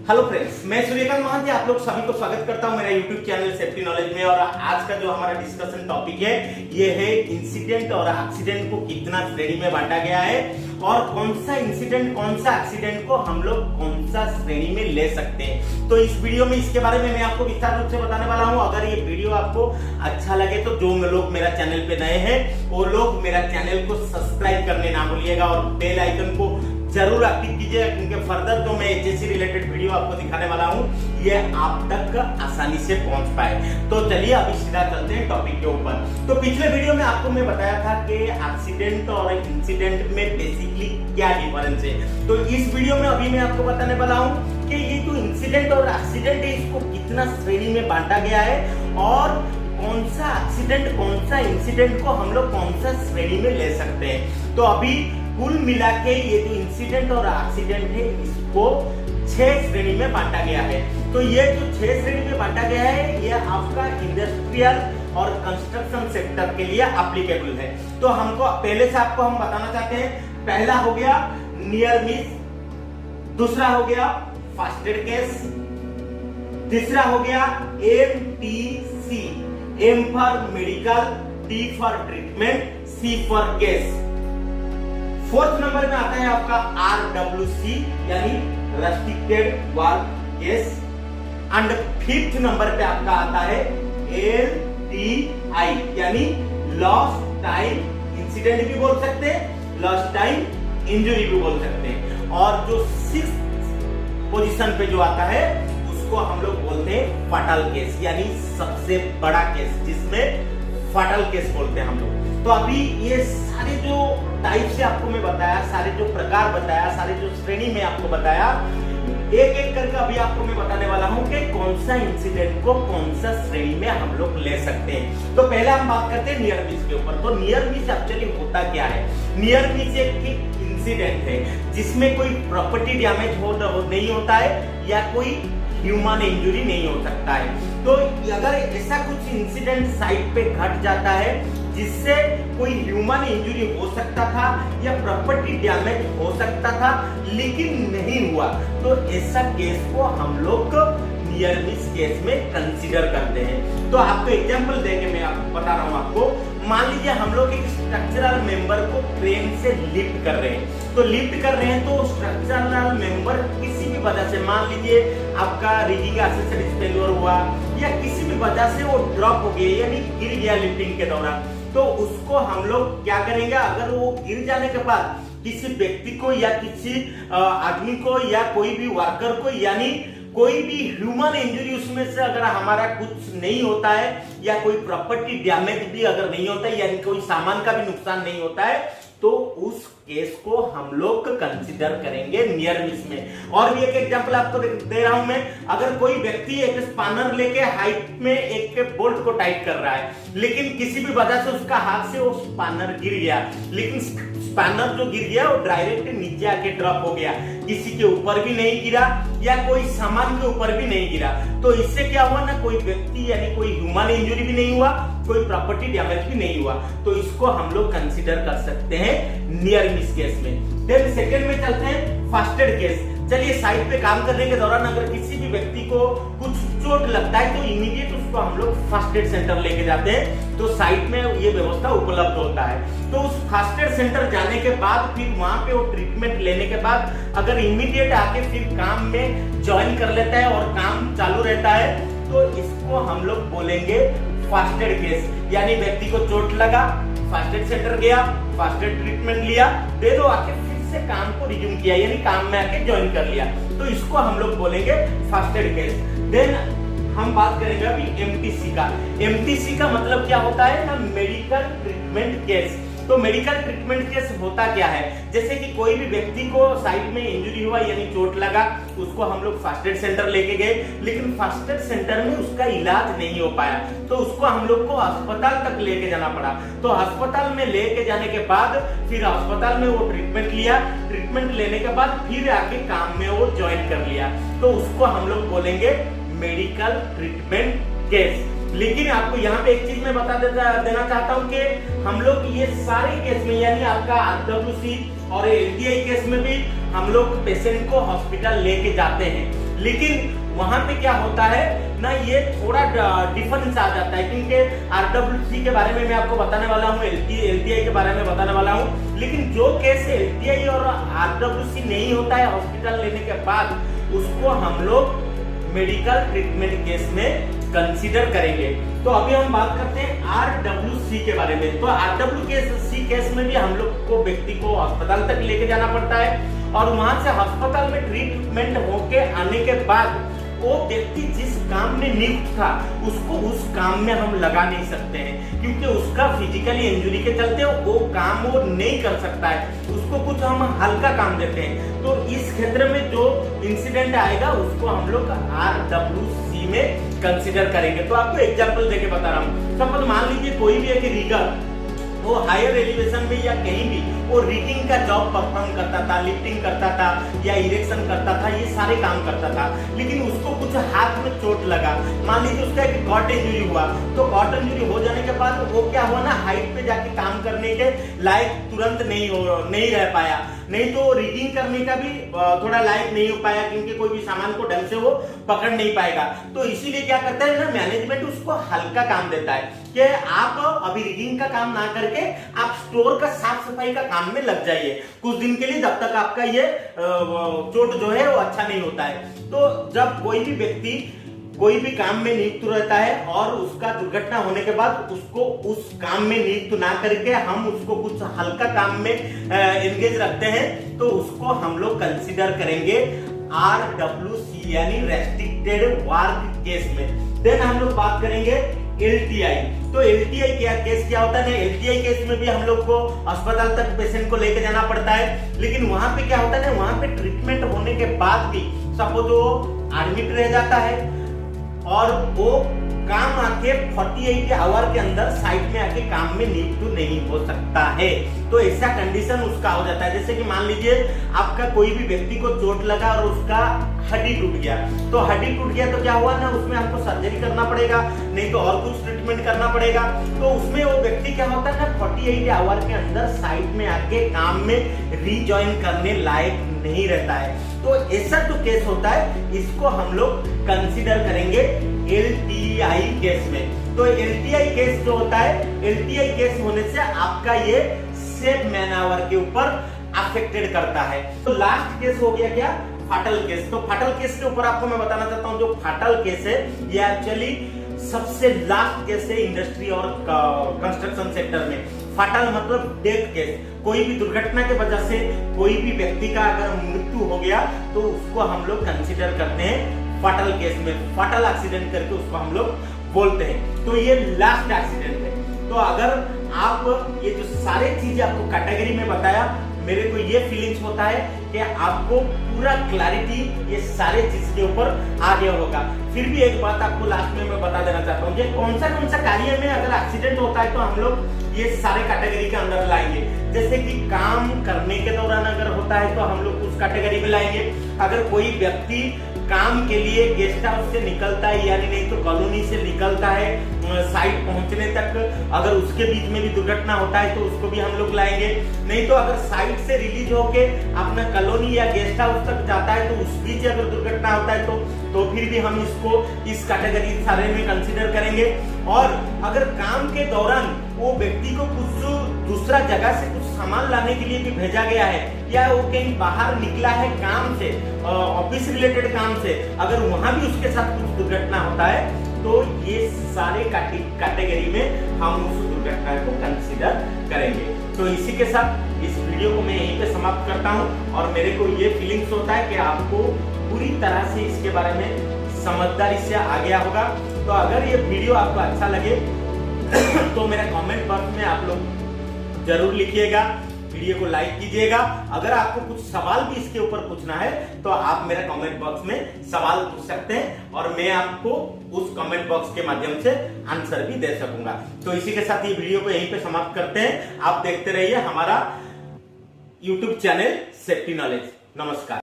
Hello friends, मैं सूर्यकांत महंत आप लोग सभी को स्वागत करता हूं मेरा यूट्यूब चैनल सेफ्टी नॉलेज में। और आज का जो हमारा डिस्कशन टॉपिक है ये है इंसिडेंट और एक्सीडेंट को कितना श्रेणी में बांटा गया है और कौन सा इंसिडेंट कौन सा एक्सीडेंट को हम लोग कौन सा श्रेणी में ले सकते हैं। तो इस वीडियो में इसके बारे में मैं आपको विस्तार रूप से बताने वाला हूं। अगर ये वीडियो आपको अच्छा लगे तो जो लोग मेरा चैनल पे नए हैं वो लोग मेरा चैनल को सब्सक्राइब करने ना भूलिएगा और बेल आइकन को जरूर एक्टिव कीजिएगा, क्योंकि फर्दर जो मैं एचएससी रिलेटेड वीडियो आपको दिखाने वाला हूं ये आप तक आसानी से पहुंच पाए। तो चलिए अभी सीधा चलते हैं टॉपिक के ऊपर। तो पिछले वीडियो में आपको मैं बताया था कि एक्सीडेंट और इंसिडेंट में बेसिकली क्या डिफरेंस है। तो इस वीडियो में अभी मैं आपको बताने वाला हूं कि ये जो इंसिडेंट और एक्सीडेंट है इसको कितना श्रेणी में बांटा गया है और कौन सा एक्सीडेंट कौन सा इंसिडेंट को हम लोग कौन सा श्रेणी में ले सकते हैं। तो अभी कुल मिला के ये जो इंसिडेंट और एक्सीडेंट है इसको 6 श्रेणी में बांटा गया है। तो ये जो 6 श्रेणी में बांटा गया है ये आपका इंडस्ट्रियल और कंस्ट्रक्शन सेक्टर के लिए एप्लीकेबल है। तो हमको पहले से आपको हम बताना चाहते हैं, पहला हो गया नियर मिस, दूसरा हो गया फर्स्ट एड केस, तीसरा हो गया MTC, M for medical, T for treatment, C for case. Fourth number में आता है आपका RWC यानी restricted work case and fifth number पे आपका आता है LTI यानी लॉस्ट टाइम इंसिडेंट भी बोल सकते हैं, लॉस्ट टाइम इंजरी भी बोल सकते हैं। और जो 6th पोजीशन पे जो आता है उसको हम लोग बोलते हैं फाटल केस यानी सबसे बड़ा केस, जिसमें फाटल केस बोलते हैं हम लोग। तो अभी ये सारे जो टाइप से आपको मैं बताया, सारे जो प्रकार बताया, सारे जो श्रेणी में आपको बताया, एक एक करके अभी आपको मैं बताने वाला हूं कि कौन सा इंसिडेंट को कौन सा श्रेणी में हम लोग ले सकते हैं। तो पहले हम बात करते हैं नियर मिस के ऊपर। तो नियर मिस एक्चुअली होता क्या है? नियर मिस एक इंसिडेंट है जिसमें कोई प्रॉपर्टी डैमेज नहीं होता है या कोई ह्यूमन इंजरी नहीं हो सकता है। तो अगर ऐसा कुछ इंसिडेंट साइट पे घट जाता है जिससे कोई ह्यूमन इंजरी हो सकता था या प्रॉपर्टी डैमेज हो सकता था लेकिन नहीं हुआ, तो ऐसा केस को हम लोग नियर मिस केस में कंसीडर करते हैं। तो आपको एग्जांपल देके मैं आपको बता रहा हूं आपको। मान लीजिए हम लोग एक स्ट्रक्चरल मेंबर को क्रेन से लिफ्ट कर रहे हैं। तो लिफ्ट कर रहे हैं तो स्ट्रक्चरल मेंबर किसी भी वजह से, मान लीजिए आपका रिगिंग एक्सेसरीज फेल्योर हुआ या किसी भी वजह से वो ड्रॉप हो गया यानी गिर गया लिफ्टिंग के दौरान, तो उसको हम लोग क्या करेंगे? अगर वो गिर जाने के बाद किसी व्यक्ति को या किसी आदमी को या कोई भी वर्कर को यानी कोई भी ह्यूमन इंजरी उसमें से अगर हमारा कुछ नहीं होता है या कोई प्रॉपर्टी डैमेज भी अगर नहीं होता है यानी कोई सामान का भी नुकसान नहीं होता है, तो उस केस को हम लोग कंसीडर करेंगे नियर मिस में। और भी एक एग्जांपल आपको दे रहा हूं मैं। अगर कोई व्यक्ति एक स्पैनर लेके हाइट में एक बोल्ट को टाइट कर रहा है लेकिन किसी भी वजह से उसका हाथ से वो स्पैनर गिर गया, लेकिन स्पैनर जो गिर गया वो डायरेक्ट नीचे आके ड्रॉप हो गया, किसी के ऊपर भी नहीं गिरा या कोई सामान के ऊपर भी नहीं गिरा, तो इससे क्या हुआ ना, कोई व्यक्ति यानी कोई ह्यूमन इंजरी भी नहीं हुआ, कोई प्रॉपर्टी डैमेज भी नहीं हुआ, तो इसको हम लोग कंसीडर कर सकते हैं नियर मिस केस में। देन सेकंड में चलते हैं फर्स्ट एड केस। चलिए साइट पे काम करने के दौरान अगर किसी भी व्यक्ति को कुछ चोट लगता है तो इमीडिएट उसको हम लोग फर्स्ट एड सेंटर लेके जाते हैं। तो साइट में ये व्यवस्था उपलब्ध होता है। तो उस फर्स्ट एड सेंटर जाने के बाद फिर वहां पे वो ट्रीटमेंट लेने के बाद अगर इमीडिएट आके फिर काम में ज्वाइन कर लेता है और काम चालू रहता है तो इसको हम लोग बोलेंगे फर्स्ट एड केस। यानी व्यक्ति को चोट लगा, फर्स्ट एड सेंटर गया, फर्स्ट एड ट्रीटमेंट लिया, फिर वो आके फिर से काम को रिज्यूम किया यानी काम में आके ज्वाइन कर लिया, तो इसको हम लोग बोलेंगे फर्स्ट एड केस। देन हम बात करेंगे अभी MTC का। MTC का मतलब क्या होता है ना, मेडिकल ट्रीटमेंट केस। तो मेडिकल ट्रीटमेंट केस होता क्या है? जैसे कि कोई भी व्यक्ति को साइड में इंजरी हुआ यानी चोट लगा, उसको हम लोग फर्स्ट एड सेंटर लेके गए लेकिन फर्स्ट एड सेंटर में उसका इलाज नहीं हो पाया, तो उसको हम लोग को अस्पताल तक लेके जाना पड़ा। तो अस्पताल में लेके जाने के बाद फिर अस्पताल में वो ट्रीटमेंट लिया, ट्रीटमेंट लेने के बाद फिर आके काम में वो ज्वाइन कर लिया, तो उसको हम लोग बोलेंगे मेडिकल ट्रीटमेंट केस। लेकिन आपको यहाँ पे एक चीज मैं बता देना चाहता हूँ कि हम लोग ये सारे केस में यानी आपका RWC और LTI केस में भी हम लोग पेशेंट को हॉस्पिटल लेके जाते हैं, लेकिन वहां पे क्या होता है ना, ये थोड़ा डिफरेंस आ जाता है, क्योंकि RWC के बारे में मैं आपको बताने वाला हूँ, LTI के बारे में बताने वाला हूँ। लेकिन जो केस LTI और RWC नहीं होता है हॉस्पिटल लेने के बाद, उसको हम लोग मेडिकल ट्रीटमेंट केस में कंसीडर करेंगे। तो अभी हम बात करते हैं RWC के बारे में। तो RWC केस में भी हम लोग को व्यक्ति को अस्पताल तक लेके जाना पड़ता है, और वहां से अस्पताल में ट्रीटमेंट होके आने के बाद वो व्यक्ति जिस काम में नियुक्त था उसको उस काम में हम लगा नहीं सकते हैं, क्योंकि उसका फिजिकली इंजरी के चलते वो काम वो नहीं कर सकता है, उसको कुछ हम हल्का काम देते हैं। तो इस क्षेत्र में जो इंसिडेंट आएगा उसको हम लोग RWC में कंसीडर करेंगे। तो आपको एग्जांपल देके बता रहा हूँ। सपोज मान लीजिए कोई भी एक रिगर वो हायर एलिवेशन में या कहीं भी वो रिगिंग का जॉब परफॉर्म करता था, लिफ्टिंग करता था या इरेक्शन करता था, ये सारे काम करता था, लेकिन उसको कुछ हाथ में चोट लगा। मान लीजिए उसका एक कॉट इंजरी हुआ, तो कॉट इंजरी हो जाने के बाद वो क्या हुआ ना, हाइट पे जाके काम करने के लायक तुरंत नहीं रह पाया, नहीं तो रिगिंग करने का भी थोड़ा लायक नहीं हो पाया, क्योंकि कोई भी सामान को ढंग से वो पकड़ नहीं पाएगा। तो इसीलिए क्या करता है ना, मैनेजमेंट उसको हल्का काम देता है कि आप अभी रिगिंग का काम ना करके आप स्टोर का साफ सफाई का काम में लग जाइए कुछ दिन के लिए, जब तक आपका ये चोट जो है वो अच्छा नहीं होता है। तो जब कोई भी व्यक्ति कोई भी काम में नियुक्त रहता है और उसका दुर्घटना होने के बाद उसको उस काम में नियुक्त ना करके हम उसको कुछ हल्का काम में एंगेज रखते हैं, तो उसको हम लोग कंसीडर करेंगे RWC यानी रेस्ट्रिक्टेड वर्क केस में। देन हम लोग बात करेंगे LTI। तो LTI केस क्या होता है ना, LTI केस में भी हम लोग को अस्पताल तक पेशेंट को लेके जाना पड़ता है, लेकिन वहां पे क्या होता है ना, वहां पे ट्रीटमेंट होने के बाद भी सपोज वो एडमिट रह जाता है और वो काम आके 48 आवर के अंदर साइट में आके काम में नियुक्त नहीं हो सकता है। तो ऐसा कंडीशन उसका हो जाता है। जैसे कि मान लीजिए आपका कोई भी व्यक्ति को चोट लगा और उसका हड्डी टूट गया, तो हड्डी टूट गया तो क्या हुआ ना, उसमें आपको सर्जरी करना पड़ेगा, नहीं तो और कुछ ट्रीटमेंट करना पड़ेगा। तो उसमें वो व्यक्ति क्या होता है ना, 48 आवर के अंदर साइट में आके काम में रीजॉइन करने लायक नहीं रहता है। तो ऐसा जो केस होता है इसको हम लोग कंसीडर करेंगे LTI केस में। तो LTI केस जो होता है, LTI केस होने से आपका ये सेफ मैन आवर के ऊपर अफेक्टेड करता है। तो लास्ट केस हो गया क्या, फाटल केस। तो फाटल केस के ऊपर आपको मैं बताना चाहता हूं, जो फाटल केस है ये एक्चुअली सबसे लास्ट केस है इंडस्ट्री और कंस्ट्रक्शन सेक्टर में। फाटल मतलब डेथ केस, कोई भी दुर्घटना के वजह से कोई भी व्यक्ति का अगर मृत्यु हो गया तो उसको हम लोग कंसीडर करते हैं फाटल केस में, फाटल एक्सीडेंट करके उसको हम लोग बोलते हैं। तो ये लास्ट एक्सीडेंट है। तो अगर आप ये जो सारे चीजें आपको कैटेगरी में बताया, मेरे को ये फीलिंग्स होता है कि आपको पूरा क्लैरिटी ये सारे चीज के ऊपर आ गया होगा। फिर भी एक बात आपको लास्ट में मैं बता देना चाहता हूँ कि कौन सा कार्य में अगर एक्सीडेंट होता है तो हम लोग ये सारे कैटेगरी के अंदर लाएंगे। जैसे कि काम करने के दौरान अगर होता है तो हम लोग उस कैटेगरी में लाएंगे। अगर कोई व्यक्ति काम के लिए गेस्ट हाउस से निकलता है, यानी नहीं तो कॉलोनी से निकलता है साइट पहुंचने तक, अगर उसके बीच में भी दुर्घटना होता है तो उसको भी हम लोग लाएंगे। नहीं तो अगर साइट से रिलीज होके अपना कॉलोनी या गेस्ट हाउस तक जाता है तो उस बीच अगर दुर्घटना होता है तो फिर भी हम इसको इस कैटेगरी सारे में कंसीडर करेंगे। और अगर काम के दौरान वो व्यक्ति को कुछ दूसरा जगह से कुछ सामान लाने के लिए भी भेजा गया है, या वो कहीं बाहर निकला है काम से, ऑफिस रिलेटेड काम से, अगर वहां भी उसके साथ कुछ दुर्घटना होता है तो ये सारे कैटेगरी में हम उस दुर्घटना को कंसीडर करेंगे। तो इसी के साथ इस वीडियो को मैं यहीं पे समाप्त करता हूं, और मेरे को ये फीलिंग्स होता है कि आपको पूरी तरह से इसके बारे में समझदारी से आ गया होगा। तो अगर ये वीडियो आपको अच्छा लगे तो मेरा कमेंट बॉक्स में आप लोग जरूर लिखिएगा, वीडियो को लाइक कीजिएगा। अगर आपको कुछ सवाल भी इसके ऊपर पूछना है तो आप मेरा कमेंट बॉक्स में सवाल पूछ सकते हैं और मैं आपको उस कमेंट बॉक्स के माध्यम से आंसर भी दे सकूंगा। तो इसी के साथ ये वीडियो को यहीं पे समाप्त करते हैं। आप देखते रहिए हमारा YouTube चैनल सेफ्टी नॉलेज। नमस्कार।